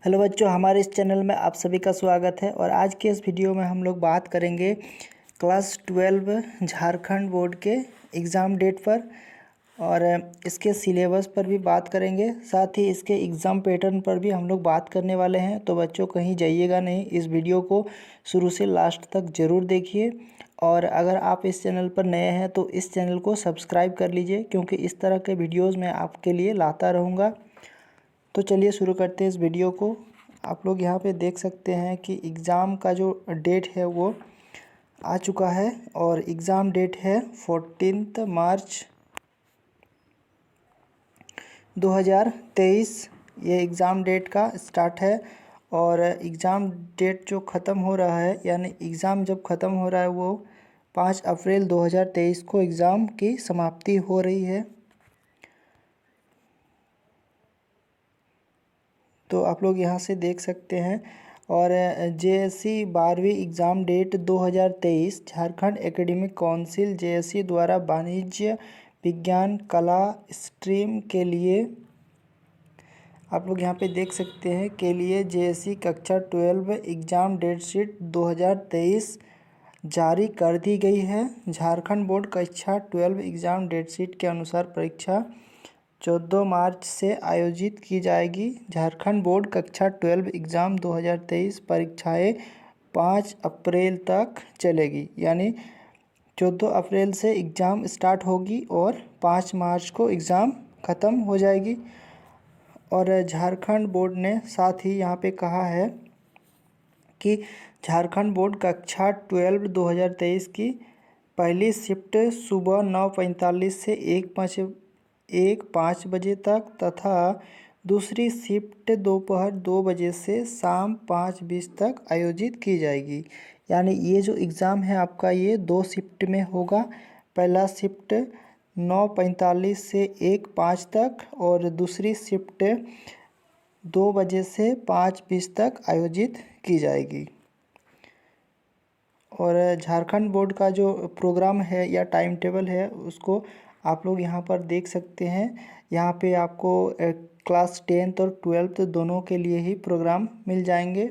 Hello बच्चों, हमारे इस चैनल में आप सभी का स्वागत है। और आज के इस वीडियो में हम लोग बात करेंगे क्लास 12 झारखंड बोर्ड के एग्ज़ाम डेट पर और इसके सिलेबस पर भी बात करेंगे। साथ ही इसके एग्ज़ाम पैटर्न पर भी हम लोग बात करने वाले हैं। तो बच्चों कहीं जाइएगा नहीं, इस वीडियो को शुरू से लास्ट तक ज़रूर देखिए। और अगर आप इस चैनल पर नए हैं तो इस चैनल को सब्सक्राइब कर लीजिए, क्योंकि इस तरह के वीडियोज़ मैं आपके लिए लाता रहूँगा। तो चलिए शुरू करते हैं इस वीडियो को। आप लोग यहाँ पे देख सकते हैं कि एग्ज़ाम का जो डेट है वो आ चुका है और एग्ज़ाम डेट है 14 मार्च 2023। ये एग्ज़ाम डेट का स्टार्ट है और एग्ज़ाम डेट जो ख़त्म हो रहा है, यानी एग्ज़ाम जब ख़त्म हो रहा है वो 5 अप्रैल 2023 को एग्ज़ाम की समाप्ति हो रही है। तो आप लोग यहाँ से देख सकते हैं। और जेएससी 12वीं exam date 2023 Jharkhand academic council JSC द्वारा वाणिज्य विज्ञान कला स्ट्रीम के लिए आप लोग यहाँ पे देख सकते हैं के लिए जेएससी कक्षा 12 एग्ज़ाम डेट शीट 2023 जारी कर दी गई है। झारखंड बोर्ड कक्षा 12 एग्ज़ाम डेट शीट के अनुसार परीक्षा 14 मार्च से आयोजित की जाएगी। झारखंड बोर्ड कक्षा 12 एग्ज़ाम 2023 परीक्षाएं 5 अप्रैल तक चलेगी, यानी 14 अप्रैल से एग्ज़ाम स्टार्ट होगी और 5 मार्च को एग्ज़ाम ख़त्म हो जाएगी। और झारखंड बोर्ड ने साथ ही यहाँ पे कहा है कि झारखंड बोर्ड कक्षा 12 2023 की पहली शिफ्ट सुबह 9:45 से 1:05 बजे तक तथा दूसरी शिफ्ट दोपहर 2 बजे से शाम 5:20 तक आयोजित की जाएगी। यानी ये जो एग्ज़ाम है आपका ये 2 शिफ्ट में होगा। पहला शिफ्ट 9:45 से 1:05 तक और दूसरी शिफ्ट 2 बजे से 5:20 तक आयोजित की जाएगी। और झारखंड बोर्ड का जो प्रोग्राम है या टाइम टेबल है उसको आप लोग यहाँ पर देख सकते हैं। यहाँ पे आपको क्लास 10th और 12th दोनों के लिए ही प्रोग्राम मिल जाएंगे।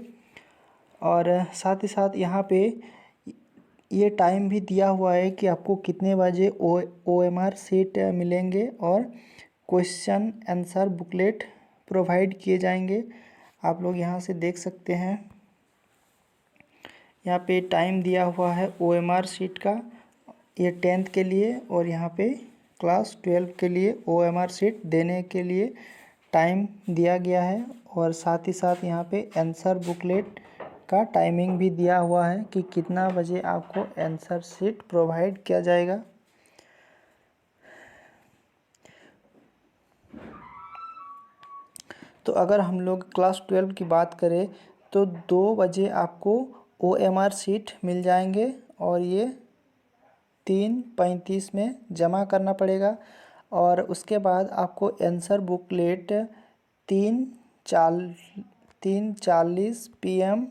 और साथ ही साथ यहाँ पे ये टाइम भी दिया हुआ है कि आपको कितने बजे OMR सीट मिलेंगे और क्वेश्चन आंसर बुकलेट प्रोवाइड किए जाएंगे। आप लोग यहाँ से देख सकते हैं, यहाँ पे टाइम दिया हुआ है OMR सीट का, ये 10th के लिए, और यहाँ पे क्लास 12 के लिए OMR सीट देने के लिए टाइम दिया गया है। और साथ ही साथ यहाँ पे आंसर बुकलेट का टाइमिंग भी दिया हुआ है कि कितना बजे आपको आंसर सीट प्रोवाइड किया जाएगा। तो अगर हम लोग क्लास 12 की बात करें तो 2 बजे आपको OMR सीट मिल जाएंगे और ये 3:35 में जमा करना पड़ेगा। और उसके बाद आपको आंसर बुकलेट 3:40 PM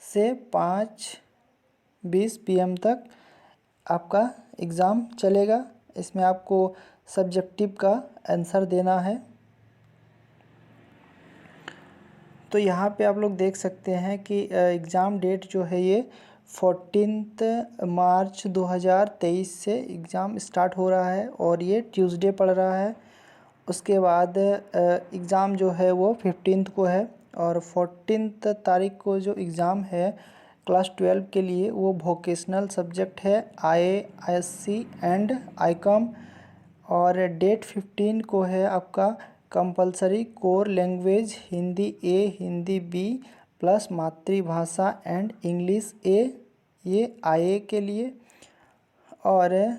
से 5:20 PM तक आपका एग्ज़ाम चलेगा। इसमें आपको सब्जेक्टिव का आंसर देना है। तो यहाँ पे आप लोग देख सकते हैं कि एग्ज़ाम डेट जो है ये 14 मार्च 2023 से एग्ज़ाम स्टार्ट हो रहा है और ये ट्यूसडे पड़ रहा है। उसके बाद एग्ज़ाम जो है वो 15 को है और 14 तारीख को जो एग्ज़ाम है क्लास 12 के लिए वो वोकेशनल सब्जेक्ट है IASC एंड ICOM। और डेट 15 को है आपका compulsory core language Hindi A, Hindi B plus मातृभाषा एंड इंग्लिश A, ये IA के लिए। और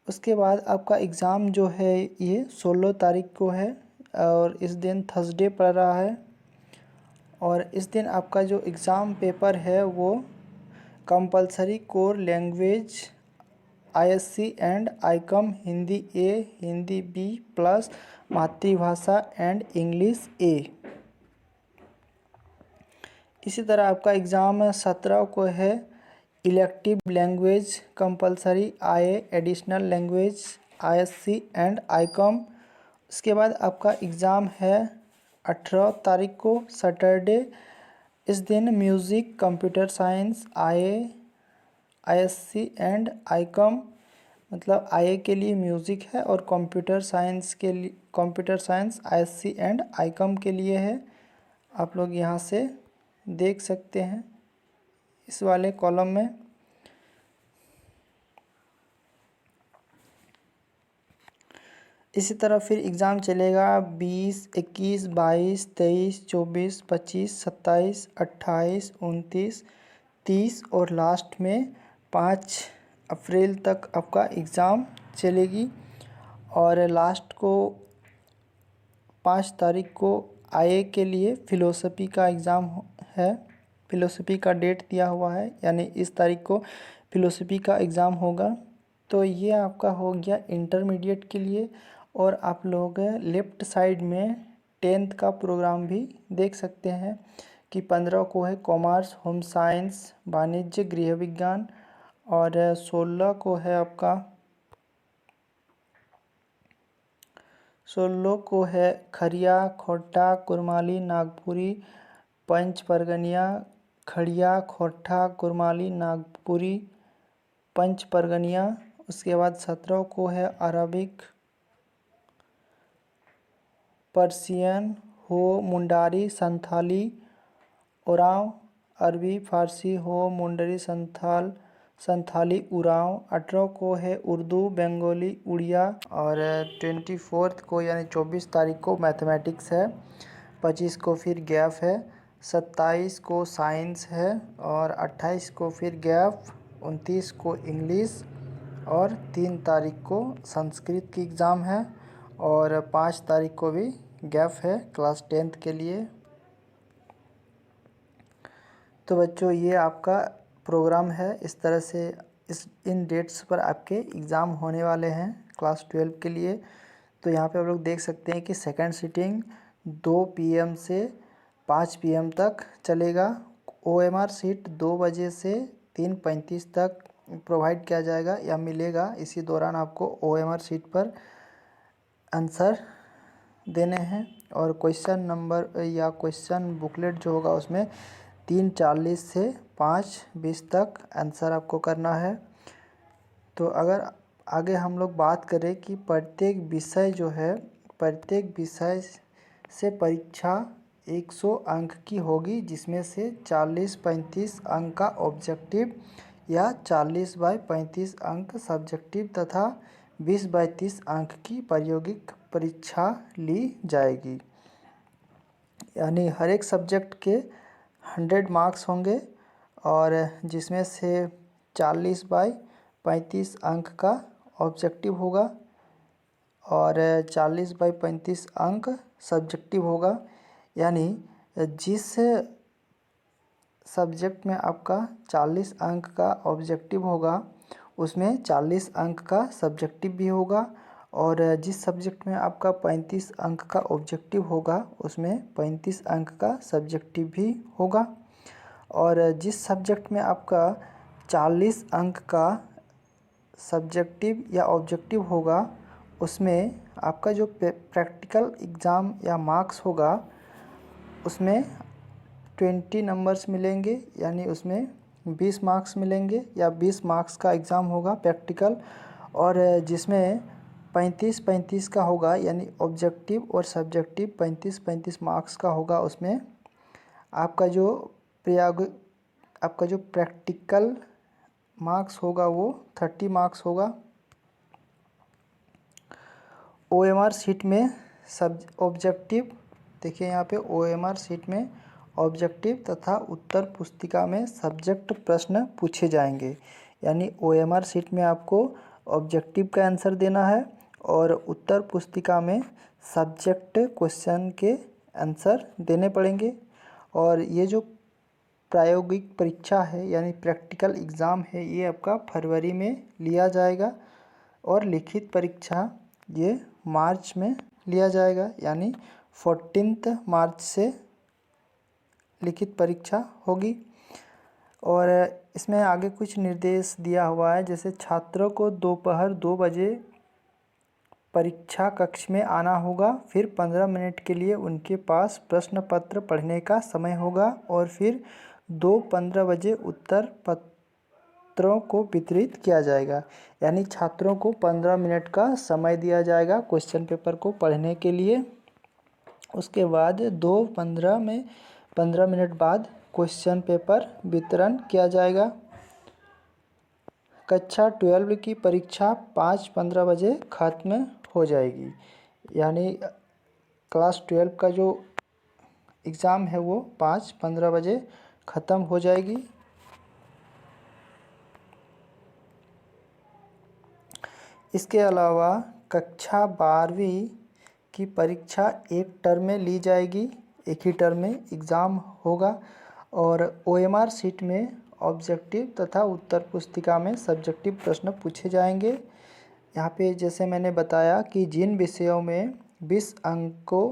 उसके बाद आपका एग्ज़ाम जो है ये 16 तारीख को है और इस दिन थर्सडे पड़ रहा है। और इस दिन आपका जो एग्ज़ाम पेपर है वो compulsory core language ISC and ICOM Hindi A, Hindi B plus मातृभाषा एंड इंग्लिश A। इसी तरह आपका एग्ज़ाम 17 को है elective language compulsory IA additional language ISC and ICOM। उसके बाद आपका एग्ज़ाम है 18 तारीख को सैटरडे, इस दिन music, computer science, ISC and Icom, मतलब आईए के लिए म्यूज़िक है और कंप्यूटर साइंस के लिए computer science ISC and Icom के लिए है। आप लोग यहाँ से देख सकते हैं इस वाले कॉलम में। इसी तरह फिर एग्ज़ाम चलेगा 20, 21, 22, 23, 24, 25, 27, 28, 29, 30 और लास्ट में 5 अप्रैल तक आपका एग्ज़ाम चलेगी। और लास्ट को 5 तारीख को आईए के लिए फ़िलोसफ़ी का एग्ज़ाम है। फ़िलोसफ़ी का डेट दिया हुआ है, यानी इस तारीख को फ़िलोसफ़ी का एग्ज़ाम होगा। तो ये आपका हो गया इंटरमीडिएट के लिए। और आप लोग लेफ़्ट साइड में 10th का प्रोग्राम भी देख सकते हैं कि 15 को है कॉमर्स, होम साइंस, वाणिज्य, गृह विज्ञान। और 16 को है आपका 16 को है खरिया, खोटा, कुरमाली, नागपुरी, पंच परगनिया, खड़िया, खोटा, कुरमाली, नागपुरी, पंच परगनिया। उसके बाद 17 को है अरबिक, पर्शियन, हो, मुंडारी, संथाली, उरांव, अरबी, फारसी, हो, मुंडरी, संथाली, उरांव। 18 को है उर्दू, बंगाली, उड़िया। और 24 को यानी 24 तारीख को मैथमेटिक्स है। 25 को फिर गैप है। 27 को साइंस है। और 28 को फिर गैप। 29 को इंग्लिश। और 3 तारीख को संस्कृत की एग्ज़ाम है। और 5 तारीख को भी गैप है क्लास 10th के लिए। तो बच्चों ये आपका प्रोग्राम है। इस तरह से इन डेट्स पर आपके एग्ज़ाम होने वाले हैं क्लास 12 के लिए। तो यहाँ पे आप लोग देख सकते हैं कि सेकंड सीटिंग 2 PM से 5 PM तक चलेगा। OMR सीट 2 बजे से 3:35 तक प्रोवाइड किया जाएगा या मिलेगा। इसी दौरान आपको OMR सीट पर आंसर देने हैं। और क्वेश्चन नंबर या क्वेश्चन बुकलेट जो होगा उसमें 3:40 से 5:20 तक आंसर आपको करना है। तो अगर आगे हम लोग बात करें कि प्रत्येक विषय जो है, प्रत्येक विषय से परीक्षा 100 अंक की होगी, जिसमें से 40-35 अंक का ऑब्जेक्टिव या 40/35 अंक सब्जेक्टिव तथा 20/30 अंक की प्रायोगिक परीक्षा ली जाएगी। यानी हर एक सब्जेक्ट के 100 मार्क्स होंगे और जिसमें से 40/35 अंक का ऑब्जेक्टिव होगा और 40/35 अंक सब्जेक्टिव होगा। यानी जिस सब्जेक्ट में आपका 40 अंक का ऑब्जेक्टिव होगा उसमें 40 अंक का सब्जेक्टिव भी होगा। और जिस सब्जेक्ट में आपका 35 अंक का ऑब्जेक्टिव होगा उसमें 35 अंक का सब्जेक्टिव भी होगा। और जिस सब्जेक्ट में आपका 40 अंक का सब्जेक्टिव या ऑब्जेक्टिव होगा उसमें आपका जो प्रैक्टिकल एग्ज़ाम या मार्क्स होगा उसमें 20 नंबर्स मिलेंगे। यानी उसमें 20 मार्क्स मिलेंगे या 20 मार्क्स का एग्ज़ाम होगा प्रैक्टिकल। और जिसमें 35-35 का होगा, यानी ऑब्जेक्टिव और सब्जेक्टिव 35-35 मार्क्स का होगा। उसमें आपका जो प्रैक्टिकल मार्क्स होगा वो 30 मार्क्स होगा। OMR सीट में ऑब्जेक्टिव देखिए, यहाँ पे OMR सीट में ऑब्जेक्टिव तथा उत्तर पुस्तिका में सब्जेक्ट प्रश्न पूछे जाएंगे। यानी OMR सीट में आपको ऑब्जेक्टिव का आंसर देना है और उत्तर पुस्तिका में सब्जेक्ट क्वेश्चन के आंसर देने पड़ेंगे। और ये जो प्रायोगिक परीक्षा है यानी प्रैक्टिकल एग्ज़ाम है, ये आपका फरवरी में लिया जाएगा और लिखित परीक्षा ये मार्च में लिया जाएगा। यानी 14 मार्च से लिखित परीक्षा होगी। और इसमें आगे कुछ निर्देश दिया हुआ है, जैसे छात्रों को दोपहर 2 बजे परीक्षा कक्ष में आना होगा। फिर 15 मिनट के लिए उनके पास प्रश्न पत्र पढ़ने का समय होगा और फिर 2:15 बजे उत्तर पत्रों को वितरित किया जाएगा। यानी छात्रों को 15 मिनट का समय दिया जाएगा क्वेश्चन पेपर को पढ़ने के लिए। उसके बाद 2:15 में 15 मिनट बाद क्वेश्चन पेपर वितरण किया जाएगा। कक्षा 12 की परीक्षा 5:15 बजे ख़त्म हो जाएगी। यानी क्लास 12 का जो एग्ज़ाम है वो 5:15 बजे ख़त्म हो जाएगी। इसके अलावा कक्षा 12वीं की परीक्षा एक टर्म में ली जाएगी, एक ही टर्म में एग्ज़ाम होगा और OMR शीट में ऑब्जेक्टिव तथा उत्तर पुस्तिका में सब्जेक्टिव प्रश्न पूछे जाएंगे। यहाँ पे जैसे मैंने बताया कि जिन विषयों में 20 अंकों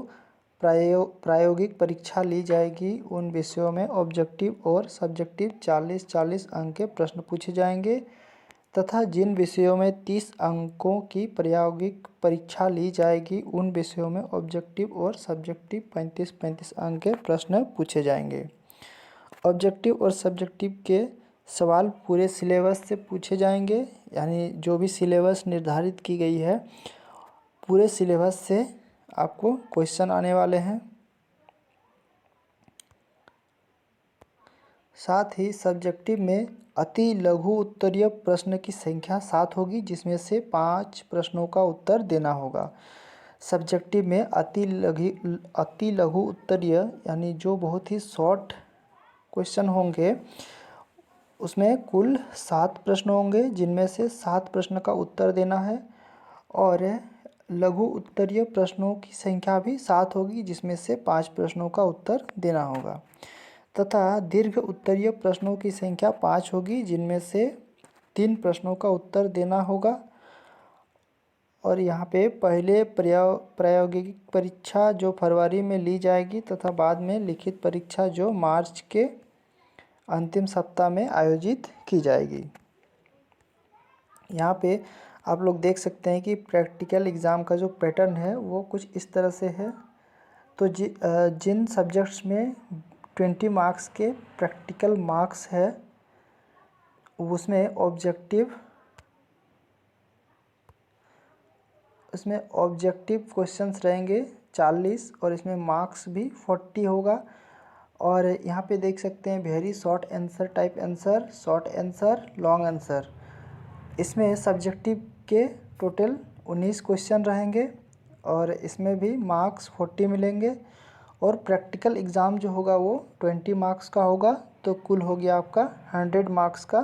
प्रायोगिक परीक्षा ली जाएगी उन विषयों में ऑब्जेक्टिव और सब्जेक्टिव 40-40 अंक के प्रश्न पूछे जाएंगे तथा जिन विषयों में 30 अंकों की प्रायोगिक परीक्षा ली जाएगी उन विषयों में ऑब्जेक्टिव और सब्जेक्टिव 35-35 अंक के प्रश्न पूछे जाएंगे। ऑब्जेक्टिव और सब्जेक्टिव के सवाल पूरे सिलेबस से पूछे जाएंगे, यानी जो भी सिलेबस निर्धारित की गई है पूरे सिलेबस से आपको क्वेश्चन आने वाले हैं। साथ ही सब्जेक्टिव में अति लघु उत्तरीय प्रश्न की संख्या 7 होगी, जिसमें से 5 प्रश्नों का उत्तर देना होगा। सब्जेक्टिव में अति लघु उत्तरीय यानी जो बहुत ही शॉर्ट क्वेश्चन होंगे उसमें कुल 7 प्रश्न होंगे, जिनमें से 7 प्रश्न का उत्तर देना है और लघु उत्तरीय प्रश्नों की संख्या भी 7 होगी, जिसमें से 5 प्रश्नों का उत्तर देना होगा तथा दीर्घ उत्तरीय प्रश्नों की संख्या 5 होगी, जिनमें से 3 प्रश्नों का उत्तर देना होगा। और यहाँ पे पहले प्रायोगिक परीक्षा जो फरवरी में ली जाएगी तथा बाद में लिखित परीक्षा जो मार्च के अंतिम सप्ताह में आयोजित की जाएगी। यहाँ पे आप लोग देख सकते हैं कि प्रैक्टिकल एग्ज़ाम का जो पैटर्न है वो कुछ इस तरह से है। तो जिन सब्जेक्ट्स में 20 मार्क्स के प्रैक्टिकल मार्क्स है उसमें ऑब्जेक्टिव क्वेश्चंस रहेंगे 40 और इसमें मार्क्स भी 40 होगा। और यहाँ पे देख सकते हैं very short answer, type answer, short answer, long answer. इसमें सब्जेक्टिव के टोटल 19 क्वेश्चन रहेंगे और इसमें भी मार्क्स 40 मिलेंगे और प्रैक्टिकल एग्ज़ाम जो होगा वो 20 मार्क्स का होगा, तो कुल हो गया आपका 100 मार्क्स का।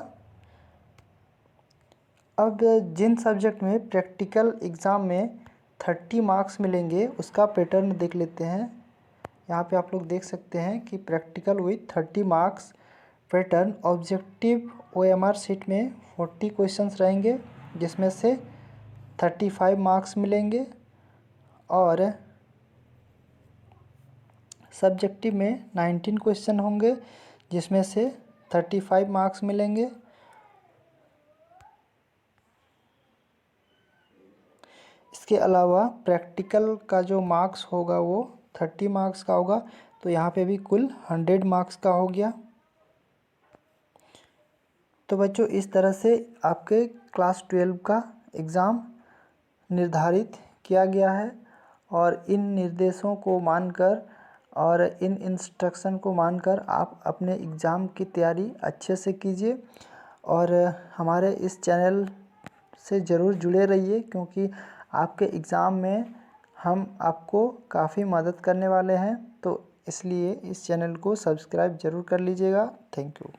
अब जिन सब्जेक्ट में प्रैक्टिकल एग्ज़ाम में 30 मार्क्स मिलेंगे उसका पैटर्न देख लेते हैं। यहाँ पे आप लोग देख सकते हैं कि practical with 30 marks pattern. Objective OMR sheet में 40 क्वेश्चंस रहेंगे, जिसमें से 35 मार्क्स मिलेंगे और सब्जेक्टिव में 19 क्वेश्चन होंगे, जिसमें से 35 मार्क्स मिलेंगे। इसके अलावा प्रैक्टिकल का जो मार्क्स होगा वो 30 मार्क्स का होगा, तो यहाँ पे भी कुल 100 मार्क्स का हो गया। तो बच्चों इस तरह से आपके क्लास 12 का एग्ज़ाम निर्धारित किया गया है और इन निर्देशों को मानकर और इन इंस्ट्रक्शन को मानकर आप अपने एग्ज़ाम की तैयारी अच्छे से कीजिए और हमारे इस चैनल से ज़रूर जुड़े रहिए, क्योंकि आपके एग्ज़ाम में हम आपको काफ़ी मदद करने वाले हैं। तो इसलिए इस चैनल को सब्सक्राइब ज़रूर कर लीजिएगा। Thank you.